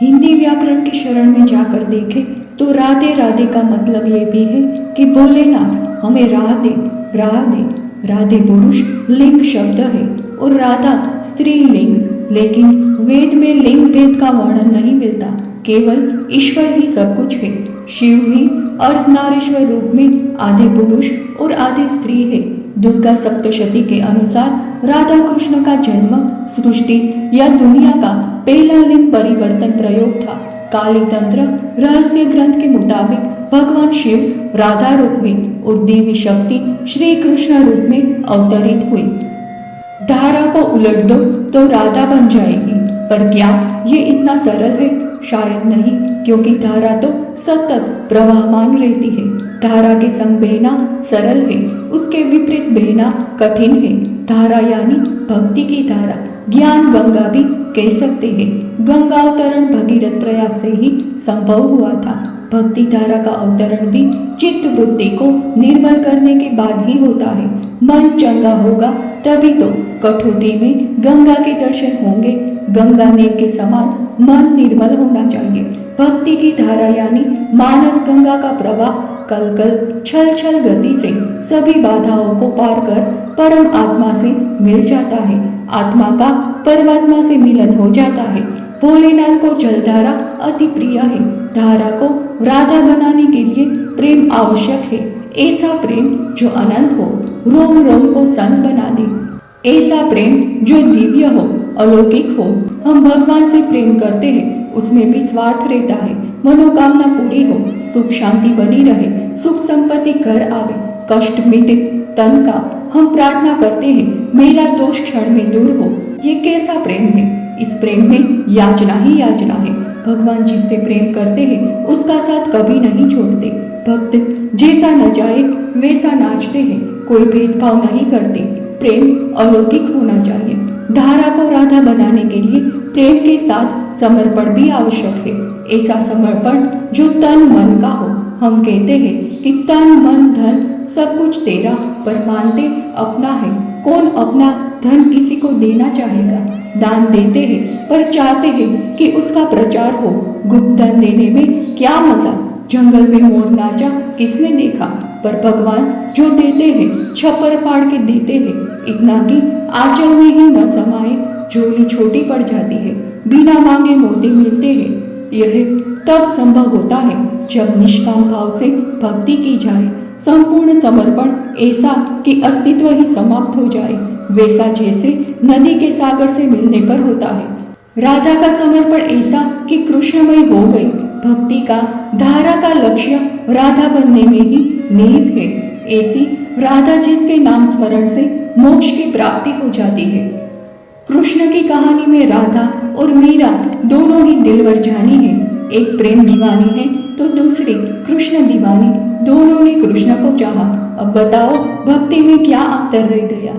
हिंदी व्याकरण की शरण में जाकर देखें तो राधे राधे का मतलब ये भी है कि भोलेनाथ हमें राह दे, राह दे। राधे पुरुष लिंग शब्द है और राधा स्त्रीलिंग, लेकिन वेद में लिंग भेद का वर्णन नहीं मिलता, केवल ईश्वर ही सब कुछ है। शिव ही अर्धनारीश्वर रूप में आधे पुरुष और आधे स्त्री है। दुर्गा सप्तशती के अनुसार राधा कृष्ण का जन्म सृष्टि या दुनिया का पहला लिंग परिवर्तन प्रयोग था। काली तंत्र रहस्य ग्रंथ के मुताबिक भगवान शिव राधा रूप में और देवी शक्ति श्री कृष्ण रूप में अवतरित हुई। धारा को उलट दो तो राधा बन जाएगी, पर क्या ये इतना सरल है? शायद नहीं, क्योंकि धारा तो सतत प्रवाहमान रहती है। धारा के संग बहना सरल है, उसके विपरीत बहना कठिन है। धारा यानी भक्ति की धारा, ज्ञान गंगा भी कह सकते हैं। गंगा अवतरण भगीरथ प्रयास से ही संभव हुआ था। भक्ति धारा का अवतरण भी चित्त वृत्ति को निर्मल करने के बाद ही होता है। मन चंगा होगा तभी तो कठोती में गंगा के दर्शन होंगे। गंगा नीर के समान मन निर्मल होना चाहिए। भक्ति की धारा यानी मानस गंगा का प्रवाह कल कल छल छल गति से सभी बाधाओं को पार कर परम आत्मा से मिल जाता है। आत्मा का परमात्मा से मिलन हो जाता है। भोलेनाथ को जलधारा अति प्रिय है। धारा को राधा बनाने के लिए प्रेम आवश्यक है। ऐसा प्रेम जो अनंत हो, रोम रोम को संत बना दे। ऐसा प्रेम जो दिव्य हो, अलौकिक हो। हम भगवान से प्रेम करते हैं, उसमें भी स्वार्थ रहता है। मनोकामना पूरी हो, सुख शांति बनी रहे, सुख संपत्ति घर आवे, कष्ट मिटे तन का। हम प्रार्थना करते हैं मेरा दोष क्षण में दूर हो। ये कैसा प्रेम है? इस प्रेम में याचना ही याचना है। भगवान जिससे प्रेम करते हैं उसका साथ कभी नहीं छोड़ते। भक्त जैसा न जाए वैसा नाचते हैं, कोई भेदभाव नहीं करते। प्रेम अलौकिक होना चाहिए। धारा को राधा बनाने के लिए प्रेम के साथ समर्पण भी आवश्यक है। ऐसा समर्पण जो तन मन का हो। हम कहते हैं कि तन मन धन सब कुछ तेरा, पर मानते अपना है। कौन अपना धन किसी को देना चाहेगा? दान देते हैं पर चाहते हैं कि उसका प्रचार हो। गुप्त दान देने में क्या मजा? जंगल में मोर नाचा किसने देखा? पर भगवान जो देते हैं छप्पर फाड़ के देते हैं, इतना कि आंचल में ही न समाये, झोली छोटी पड़ जाती है। बिना मांगे मोती मिलते हैं। यह तब संभव होता है जब निष्काम भाव से भक्ति की जाए। संपूर्ण समर्पण ऐसा कि अस्तित्व ही समाप्त हो जाए, वैसा जैसे नदी के सागर से मिलने पर होता है। राधा का समर्पण ऐसा कि कृष्णमय हो गई। भक्ति का धारा का लक्ष्य राधा बनने में ही निहित है। ऐसी राधा जिसके नाम स्मरण से मोक्ष की प्राप्ति हो जाती है। कृष्ण की कहानी में राधा और मीरा दोनों ही दिलवर जानी है। एक प्रेम दीवानी है तो दूसरी कृष्ण दीवानी। दोनों ने कृष्ण को चाहा। अब बताओ भक्ति में क्या अंतर रह गया?